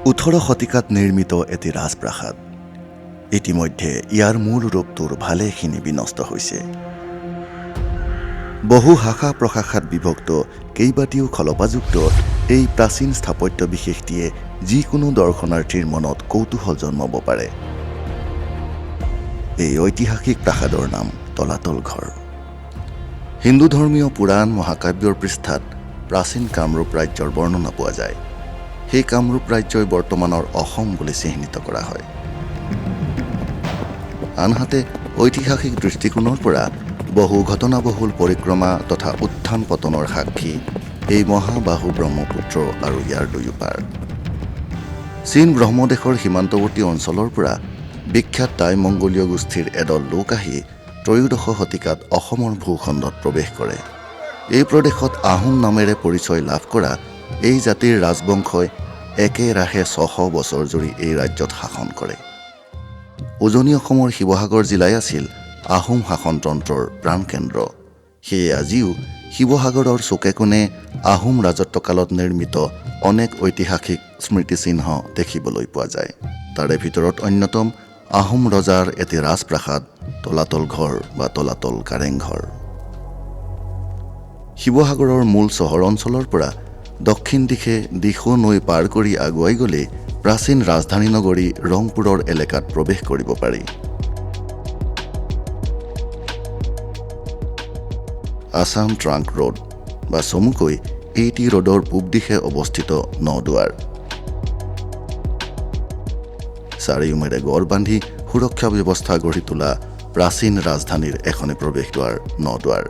18 শতিকাত নিৰ্মিত এটি ৰাজপ্ৰাসাদ ইতিমধ্যে ইয়াৰ মূল ৰূপটোৰ ভালেখিনি বিনষ্ট হৈছে। বহু শাখা প্ৰশাখাত বিভক্ত কেইবাটিও খলপাযুক্ত এই প্ৰাচীন স্থাপত্য বিশেষটিয়ে যিকোনো দৰ্শনাৰ্থীৰ মনত কৌতূহল জন্মাব পাৰে। এই ঐতিহাসিক প্ৰাসাদৰ নাম তলাতল ঘৰ। হিন্দু ধৰ্মীয় পুৰাণ মহাকাব্যৰ পৃষ্ঠাত প্ৰাচীন কামৰূপ ৰাজ্যৰ বৰ্ণনা পোৱা যায়। সেই কামৰূপ ৰাজ্যই বৰ্তমানৰ অসম বুলি চিহ্নিত কৰা হয়। আনহাতে ঐতিহাসিক দৃষ্টিকোণৰ পৰা বহু ঘটনাবহুল পৰিক্ৰমা তথা উত্থান পতনৰ সাক্ষী এই মহাবাহু ব্ৰহ্মপুত্ৰ আৰু ইয়াৰ দুয়োপাৰ। চীন ব্ৰহ্মদেশৰ সীমান্তৱৰ্তী অঞ্চলৰ পৰা বিখ্যাত টাই মংগোলীয় গোষ্ঠীৰ এদল লোক আহি ত্ৰয়োদশ শতিকাত অসমৰ ভূখণ্ডত প্ৰৱেশ কৰে। এই প্ৰদেশত আহোম নামেৰে পৰিচয় লাভ কৰা এই জাতিৰ ৰাজবংশই একেৰাহে 600 বছৰ জুৰি এই ৰাজ্যত শাসন কৰে। উজনি অসমৰ শিৱসাগৰ জিলাই আছিল আহোম শাসনতন্ত্ৰৰ প্ৰাণকেন্দ্ৰ। সেয়ে আজিও শিৱসাগৰৰ চুকে কোণে আহোম ৰাজত্বকালত নিৰ্মিত অনেক ঐতিহাসিক স্মৃতিচিহ্ন দেখিবলৈ পোৱা যায়। তাৰে ভিতৰত অন্যতম আহোম ৰজাৰ এটি ৰাজপ্ৰাসাদ তলাতল ঘৰ বা তলাতল কাৰেংঘৰ। শিৱসাগৰৰ মূল চহৰ অঞ্চলৰ পৰা দক্ষিণ দিশে দিখৌ নৈ পাৰ কৰি আগুৱাই গ'লে প্ৰাচীন ৰাজধানী নগৰী ৰংপুৰৰ এলেকাত প্ৰৱেশ কৰিব পাৰি। আছাম ট্ৰাংক ৰোড বা চমুকৈ এইটি ৰোডৰ পূব দিশে অৱস্থিত নদুৱাৰ। চাৰিওমেৰে গড় বান্ধি সুৰক্ষা ব্যৱস্থা গঢ়ি তোলা প্ৰাচীন ৰাজধানীৰ এখনে প্ৰৱেশদ্বাৰ নদুৱাৰ।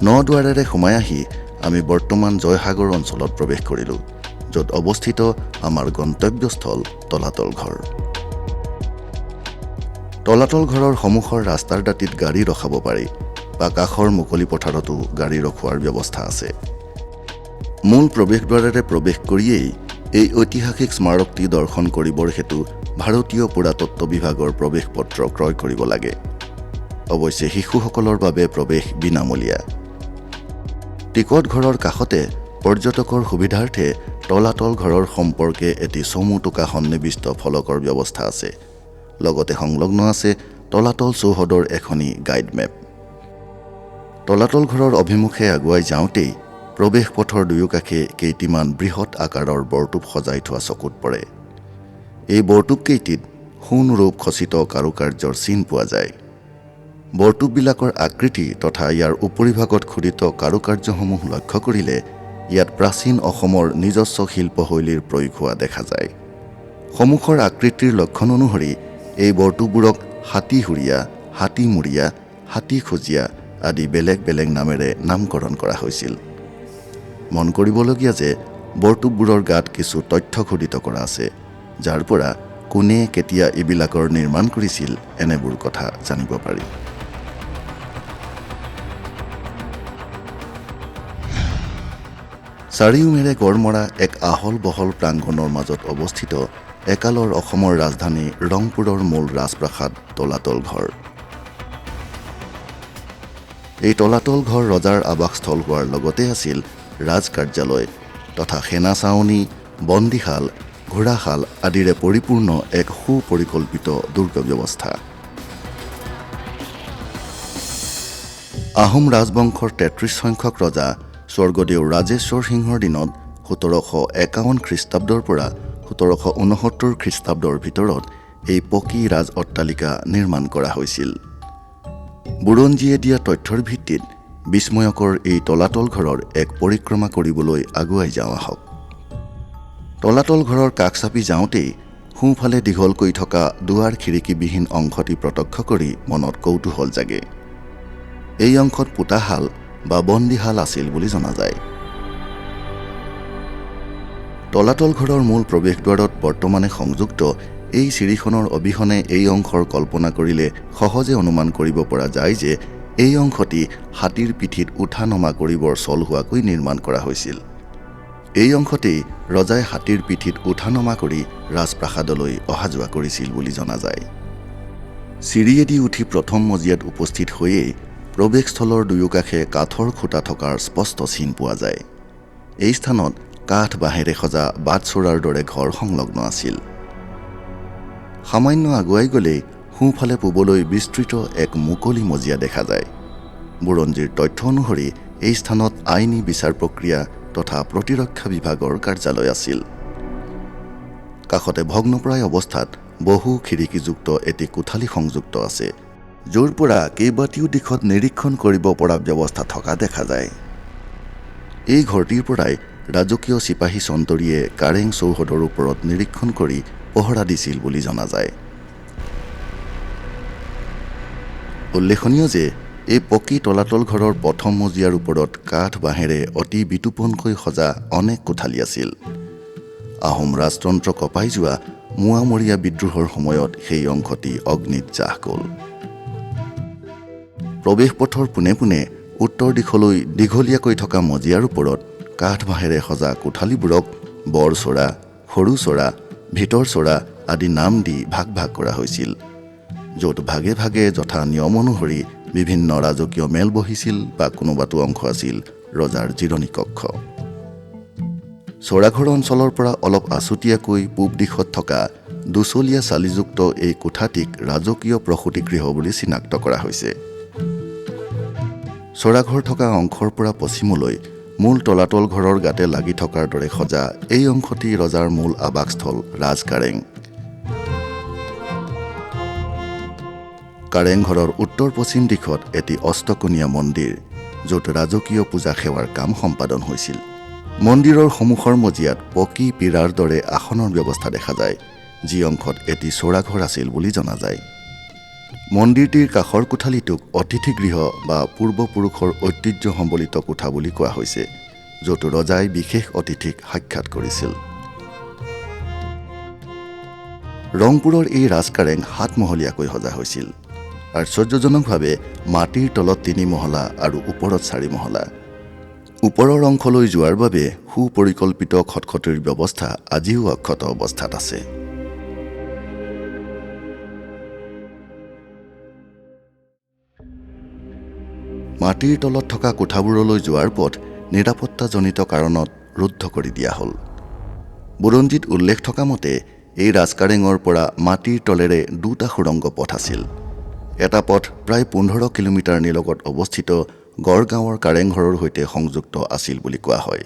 নদুৱাৰেৰে সোমাই আহি আমি বৰ্তমান জয়সাগৰ অঞ্চলত প্ৰৱেশ কৰিলোঁ, য'ত অৱস্থিত আমাৰ গন্তব্যস্থল তলাতল ঘৰ। তলাতল ঘৰৰ সন্মুখৰ ৰাস্তাৰ দাঁতিত গাড়ী ৰখাব পাৰি বা কাষৰ মুকলি পথাৰতো গাড়ী ৰখোৱাৰ ব্যৱস্থা আছে। মূল প্ৰৱেশদ্বাৰেৰে প্ৰৱেশ কৰিয়েই এই ঐতিহাসিক স্মাৰকটি দৰ্শন কৰিবৰ হেতু ভাৰতীয় পুৰাতত্ব বিভাগৰ প্ৰৱেশ পত্ৰ ক্ৰয় কৰিব লাগে। অৱশ্যে শিশুসকলৰ বাবে প্ৰৱেশ বিনামূলীয়া। টিকট ঘৰৰ কাষতে পৰ্যটকৰ সুবিধাৰ্থে তলাতল ঘৰৰ সম্পৰ্কে এটি চমু টোকা সন্নিৱিষ্ট ফলকৰ ব্যৱস্থা আছে। লগতে সংলগ্ন আছে তলাতল চৌহদৰ এখনি গাইড মেপ। তলাতল ঘৰৰ অভিমুখে আগুৱাই যাওঁতেই প্ৰৱেশ পথৰ দুয়োকাষে কেইটিমান বৃহৎ আকাৰৰ বৰটোপ সজাই থোৱা চকুত পৰে। এই বৰটোপকেইটিত সোণ ৰূপ খচিত কাৰুকাৰ্যৰ চিন পোৱা যায়। বৰটোপবিলাকৰ আকৃতি তথা ইয়াৰ উপৰিভাগত খোদিত কাৰুকাৰ্যসমূহ লক্ষ্য কৰিলে ইয়াত প্ৰাচীন অসমৰ নিজস্ব শিল্পশৈলীৰ প্ৰয়োগ হোৱা দেখা যায়। সন্মুখৰ আকৃতিৰ লক্ষণ অনুসৰি এই বৰটোপবোৰক হাতীহুৰীয়া, হাতীমূৰীয়া, হাতীখজীয়া আদি বেলেগ বেলেগ নামেৰে নামকৰণ কৰা হৈছিল। মন কৰিবলগীয়া যে বৰটোপবোৰৰ গাত কিছু তথ্য খোদিত কৰা আছে, যাৰ পৰা কোনে কেতিয়া এইবিলাকৰ নিৰ্মাণ কৰিছিল এনেবোৰ কথা জানিব পাৰি। চাৰিওমেৰে গড়মৰা এক আহল বহল প্ৰাংগণৰ মাজত অৱস্থিত একালৰ অসমৰ ৰাজধানী ৰংপুৰৰ মূল ৰাজপ্ৰাসাদ তলাতল ঘৰ। এই তলাতল ঘৰ ৰজাৰ আৱাসস্থল হোৱাৰ লগতে আছিল ৰাজ কাৰ্যালয় তথা সেনা ছাউনী, বন্দীশাল, ঘোঁৰাশাল আদিৰে পৰিপূৰ্ণ এক সুপৰিকল্পিত দুৰ্গ ব্যৱস্থা। আহোম ৰাজবংশৰ 33 সংখ্যক ৰজা স্বৰ্গদেউ ৰাজেশ্বৰ সিংহৰ দিনত 1751 খ্ৰীষ্টাব্দৰ পৰা 1769 খ্ৰীষ্টাব্দৰ ভিতৰত এই পকী ৰাজ অট্টালিকা নিৰ্মাণ কৰা হৈছিল। বুৰঞ্জীয়ে দিয়া তথ্যৰ ভিত্তিত বিস্ময়কৰ এই তলাতল ঘৰৰ এক পৰিক্ৰমা কৰিবলৈ আগুৱাই যাওঁ আহক। তলাতল ঘৰৰ কাষ চাপি যাওঁতেই সোঁফালে দীঘলকৈ থকা দুৱাৰ খিৰিকীবিহীন অংশটি প্ৰত্যক্ষ কৰি মনত কৌতূহল জাগে। এই অংশত পোতাশাল বা বন্দীশাল আছিল বুলি জনা যায়। তলাতল ঘৰৰ মূল প্ৰৱেশদ্বাৰত বৰ্তমানে সংযুক্ত এই চিৰিখনৰ অবিহনে এই অংশৰ কল্পনা কৰিলে সহজে অনুমান কৰিব পৰা যায় যে এই অংশটি হাতীৰ পিঠিত উঠা নমা কৰিবৰ চলোৱাকৈ নিৰ্মাণ কৰা হৈছিল। এই অংশতেই ৰজাই হাতীৰ পিঠিত উঠা নমা কৰি ৰাজপ্ৰাসাদলৈ অহা যোৱা কৰিছিল বুলি জনা যায়। চিৰিয়েদি উঠি প্ৰথম মজিয়াত উপস্থিত হৈয়েই প্ৰৱেশস্থলৰ দুয়োকাষে কাঠৰ খুঁটা থকাৰ স্পষ্ট চিন পোৱা যায়। এই স্থানত কাঠ বাঁহেৰে সজা বাটচৰাৰ দৰে ঘৰ সংলগ্ন আছিল। সামান্য আগুৱাই গ'লেই সোঁফালে পূবলৈ বিস্তৃত এক মুকলি মজিয়া দেখা যায়। বুৰঞ্জীৰ তথ্য অনুসৰি এই স্থানত আইনী বিচাৰ প্ৰক্ৰিয়া তথা প্ৰতিৰক্ষা বিভাগৰ কাৰ্যালয় আছিল। কাষতে ভগ্নপ্ৰায় অৱস্থাত বহু খিৰিকীযুক্ত এটি কোঠালি সংযুক্ত আছে, য'ৰ পৰা কেইবাটিও দিশত নিৰীক্ষণ কৰিব পৰা ব্যৱস্থা থকা দেখা যায়। এই ঘৰটিৰ পৰাই ৰাজকীয় চিপাহী চন্তৰীয়ে কাৰেং চৌহদৰ ওপৰত নিৰীক্ষণ কৰি পহৰা দিছিল বুলি জনা যায়। উল্লেখনীয় যে এই পকী তলাতল ঘৰৰ প্ৰথম মজিয়াৰ ওপৰত কাঠ বাঁহেৰে অতি বিতোপনকৈ সজা অনেক কোঠালি আছিল। আহোম ৰাজতন্ত্ৰ কঁপাই যোৱা মোৱামৰীয়া বিদ্ৰোহৰ সময়ত সেই অংশটি অগ্নিত জাহ গ'ল। প্ৰৱেশ পথৰ পোনে পোনে উত্তৰ দিশলৈ দীঘলীয়াকৈ থকা মজিয়াৰ ওপৰত কাঠ বাঁহেৰে সজা কোঠালিবোৰক বৰচৰা, সৰু চৰা, ভিতৰ চৰা আদি নাম দি ভাগ ভাগ কৰা হৈছিল, য'ত ভাগে ভাগে যথা নিয়ম অনুসৰি বিভিন্ন ৰাজকীয় মেল বহিছিল বা কোনোবাটো অংশ আছিল ৰজাৰ জিৰণি কক্ষ। চৰাঘৰ অঞ্চলৰ পৰা অলপ আছুতীয়াকৈ পূব দিশত থকা দুচলীয়া চালিযুক্ত এই কোঠাটিক ৰাজকীয় প্ৰসূতি গৃহ বুলি চিনাক্ত কৰা হৈছে। চৰাঘৰ থকা অংশৰ পৰা পশ্চিমলৈ মূল তলাতল ঘৰৰ গাতে লাগি থকাৰ দৰে সজা এই অংশটি ৰজাৰ মূল আৱাসস্থল ৰাজকাৰেং। কাৰেংঘৰৰ উত্তৰ পশ্চিম দিশত এটি অষ্টকোণীয়া মন্দিৰ, য'ত ৰাজকীয় পূজা সেৱাৰ কাম সম্পাদন হৈছিল। মন্দিৰৰ সন্মুখৰ মজিয়াত পকী পীৰাৰ দৰে আসনৰ ব্যৱস্থা দেখা যায়, যি অংশত এটি চৰাঘৰ আছিল বুলি জনা যায়। মন্দিৰটিৰ কাষৰ কোঠালিটোক অতিথিগৃহ বা পূৰ্বপুৰুষৰ ঐতিহ্য সম্বলিত কোঠা বুলি কোৱা হৈছে, য'ত ৰজাই বিশেষ অতিথিক সাক্ষাৎ কৰিছিল। ৰংপুৰৰ এই ৰাজকাৰেং ৭ মহলীয়াকৈ সজা হৈছিল। আশ্চৰ্যজনকভাৱে মাটিৰ তলত ৩ মহলা আৰু ওপৰত ৪ মহলা। ওপৰৰ অংশলৈ যোৱাৰ বাবে সুপৰিকল্পিত খটখটিৰ ব্যৱস্থা আজিও অক্ষত অৱস্থাত আছে। মাটিৰ তলত থকা কোঠাবোৰলৈ যোৱাৰ পথ নিৰাপত্তাজনিত কাৰণত ৰুদ্ধ কৰি দিয়া হ'ল। বুৰঞ্জীত উল্লেখ থকা মতে এই ৰাজকাৰেঙৰ পৰা মাটিৰ তলেৰে 2টা সুৰংগ পথ আছিল। এটা পথ প্ৰায় 15 কিলোমিটাৰ নিলগত অৱস্থিত গড়গাঁৱৰ কাৰেংঘৰৰ সৈতে সংযুক্ত আছিল বুলি কোৱা হয়।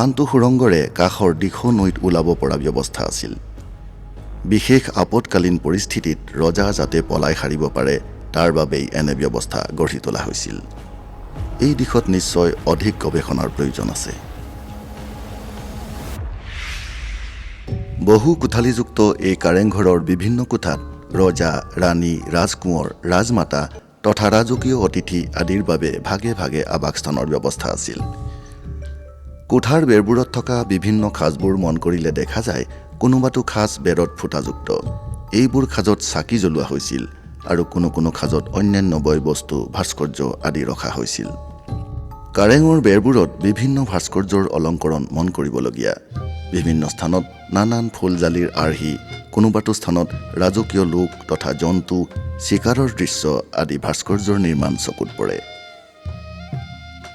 আনটো সুৰংগৰে কাষৰ দিখৌ নৈত ওলাব পৰা ব্যৱস্থা আছিল। বিশেষ আপদকালীন পৰিস্থিতিত ৰজা যাতে পলাই সাৰিব পাৰে তাৰ বাবেই এনে ব্যৱস্থা গঢ়ি তোলা হৈছিল। এই দিশত নিশ্চয় অধিক গৱেষণাৰ প্ৰয়োজন আছে। বহু কোঠালিযুক্ত এই কাৰেংঘৰৰ বিভিন্ন কোঠাত ৰজা, ৰাণী, ৰাজকোঁৱৰ, ৰাজমাতা তথা ৰাজকীয় অতিথি আদিৰ বাবে ভাগে ভাগে আৱাসস্থানৰ ব্যৱস্থা আছিল। কোঠাৰ বেৰবোৰত থকা বিভিন্ন খাজবোৰ মন কৰিলে দেখা যায় কোনোবাটো খাজ বেৰত ফুটাযুক্ত। এইবোৰ খাজত চাকি জ্বলোৱা হৈছিল আৰু কোনো কোনো খাজত অন্যান্য বয় বস্তু, ভাস্কৰ্য আদি ৰখা হৈছিল। কাৰেঙৰ বেৰবোৰত বিভিন্ন ভাস্কৰ্যৰ অলংকৰণ মন কৰিবলগীয়া। বিভিন্ন স্থানত নানান ফুলজালিৰ আৰ্হি, কোনোবাটো স্থানত ৰাজকীয় লোক তথা জন্তু, চিকাৰৰ দৃশ্য আদি ভাস্কৰ্যৰ নিৰ্মাণ চকুত পৰে।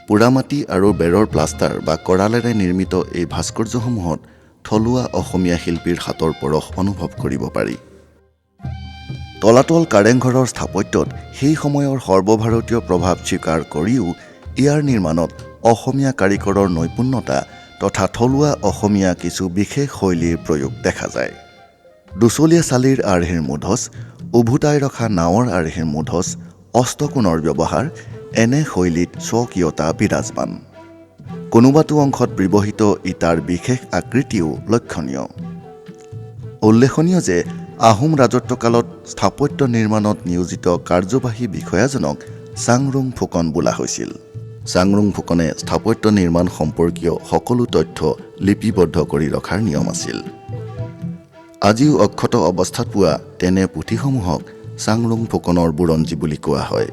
পোৰামাটি আৰু বেৰৰ প্লাষ্টাৰ বা কৰালেৰে নিৰ্মিত এই ভাস্কৰ্যসমূহত থলুৱা অসমীয়া শিল্পীৰ হাতৰ পৰশ অনুভৱ কৰিব পাৰি। তলাতল কাৰেংঘৰৰ স্থাপত্যত সেই সময়ৰ সৰ্বভাৰতীয় প্ৰভাৱ স্বীকাৰ কৰিও ইয়াৰ নিৰ্মাণত অসমীয়া কাৰিকৰৰ নৈপুণ্যতা তথা থলুৱা অসমীয়া কিছু বিশেষ শৈলীৰ প্ৰয়োগ দেখা যায়। দুচলীয়া চালিৰ আৰ্হিৰ মুধচ, উভুতাই ৰখা নাৱৰ আৰ্হিৰ মুধচ, অষ্টকোণৰ ব্যৱহাৰ এনে শৈলীত স্বকীয়তা বিৰাজমান। কোনোবাটো অংশত ব্যৱহৃত ইটাৰ বিশেষ আকৃতিও লক্ষণীয়। উল্লেখনীয় যে আহোম ৰাজত্বকালত স্থাপত্য নিৰ্মাণত নিয়োজিত কাৰ্যবাহী বিষয়াজনক চাংৰুং ফুকন বোলা হৈছিল। চাংৰুং ফুকনে স্থাপত্য নিৰ্মাণ সম্পৰ্কীয় সকলো তথ্য লিপিবদ্ধ কৰি ৰখাৰ নিয়ম আছিল। আজিও অক্ষত অৱস্থাত পোৱা তেনে পুথিসমূহক চাংৰুং ফুকনৰ বুৰঞ্জী বুলি কোৱা হয়।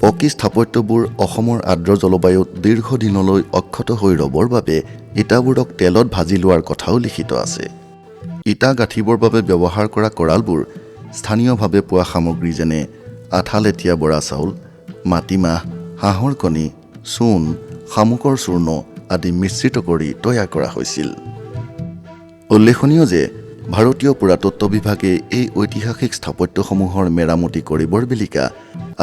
পকী স্থাপত্যবোৰ অসমৰ আৰ্দ্ৰ জলবায়ুত দীৰ্ঘদিনলৈ অক্ষত হৈ ৰবৰ বাবে ইটাবোৰক তেলত ভাজি লোৱাৰ কথাও লিখিত আছে। ইটা গাঁঠিবৰ বাবে ব্যৱহাৰ কৰা কৰালবোৰ স্থানীয়ভাৱে পোৱা সামগ্ৰী যেনে আঠালেটীয়া বৰা চাউল, মাটিমাহ, হাঁহৰ কণী, চূণ, শামুকৰ চূৰ্ণ আদি মিশ্ৰিত কৰি তৈয়াৰ কৰা হৈছিল। উল্লেখনীয় যে ভাৰতীয় পুৰাতত্ব বিভাগে এই ঐতিহাসিক স্থাপত্যসমূহৰ মেৰামতি কৰিবৰ বেলিকা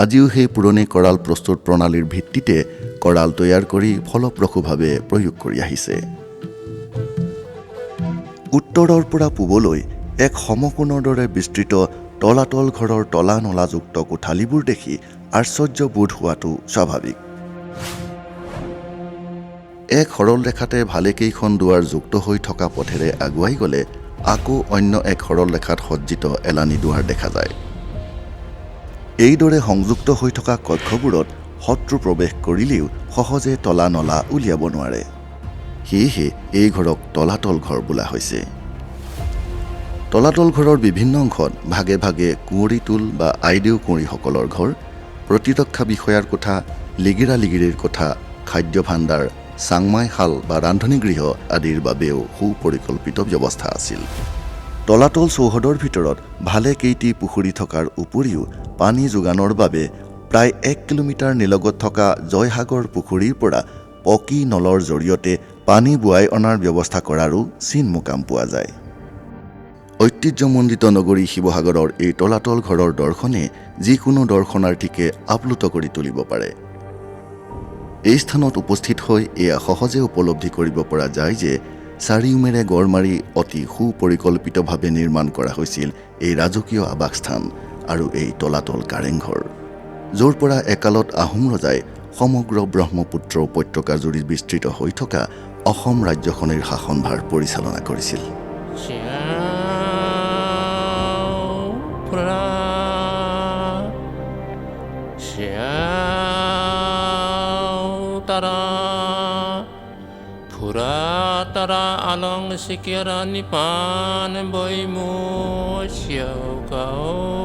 আজিও সেই পুৰণি কৰাল প্ৰস্তুত প্ৰণালীৰ ভিত্তিতে কৰাল তৈয়াৰ কৰি ফলপ্ৰসূভাৱে প্ৰয়োগ কৰি আহিছে। উত্তৰৰ পৰা পূবলৈ এক সমকোণৰ দৰে বিস্তৃত তলাতল ঘৰৰ তলা নলাযুক্ত কোঠালিবোৰ দেখি আশ্চৰ্যবোধ হোৱাটো স্বাভাৱিক। এক সৰল ৰেখাতে ভালেকেইখন দুৱাৰ যুক্ত হৈ থকা পথেৰে আগুৱাই গ'লে আকৌ অন্য এক সৰল ৰেখাত সজ্জিত এলানি দুৱাৰ দেখা যায়। এইদৰে সংযুক্ত হৈ থকা কক্ষবোৰত শত্ৰু প্ৰৱেশ কৰিলেও সহজে তলা নলা উলিয়াব নোৱাৰে। সেয়েহে এই ঘৰক তলাতল ঘৰ বোলা হৈছে। তলাতল ঘৰৰ বিভিন্ন অংশত ভাগে ভাগে কুঁৱৰীটোল বা আইদেউ কুঁৱৰীসকলৰ ঘৰ, প্ৰতিৰক্ষা বিষয়াৰ কোঠা, লিগিৰা লিগিৰিৰ কোঠা, খাদ্য ভাণ্ডাৰ, চাংমাই শাল বা ৰান্ধনীগৃহ আদিৰ বাবেও সুপৰিকল্পিত ব্যৱস্থা আছিল। তলাতল চৌহদৰ ভিতৰত ভালেকেইটি পুখুৰী থকাৰ উপৰিও পানী যোগানৰ বাবে প্ৰায় 1 কিলোমিটাৰ নিলগত থকা জয়সাগৰ পুখুৰীৰ পৰা পকী নলৰ জৰিয়তে পানী বোৱাই অনাৰ ব্যৱস্থা কৰাৰো চিন মোকাম পোৱা যায়। ঐতিহ্যমণ্ডিত নগৰী শিৱসাগৰৰ এই তলাতল ঘৰৰ দৰ্শনে যিকোনো দৰ্শনাৰ্থীকে আপ্লুত কৰি তুলিব পাৰে। এই স্থানত উপস্থিত হৈ এয়া সহজে উপলব্ধি কৰিব পৰা যায় যে চাৰিওমেৰে গড় মাৰি অতি সুপৰিকল্পিতভাৱে নিৰ্মাণ কৰা হৈছিল এই ৰাজকীয় আৱাসস্থান আৰু এই তলাতল কাৰেংঘৰ, য'ৰ পৰা একালত আহোম ৰজাই সমগ্ৰ ব্ৰহ্মপুত্ৰ উপত্যকাজুৰি বিস্তৃত হৈ থকা অসম ৰাজ্যখনিৰ শাসনভাৰ পৰিচালনা কৰিছিল। Tara along sikira ni pan boy mo siyaw kao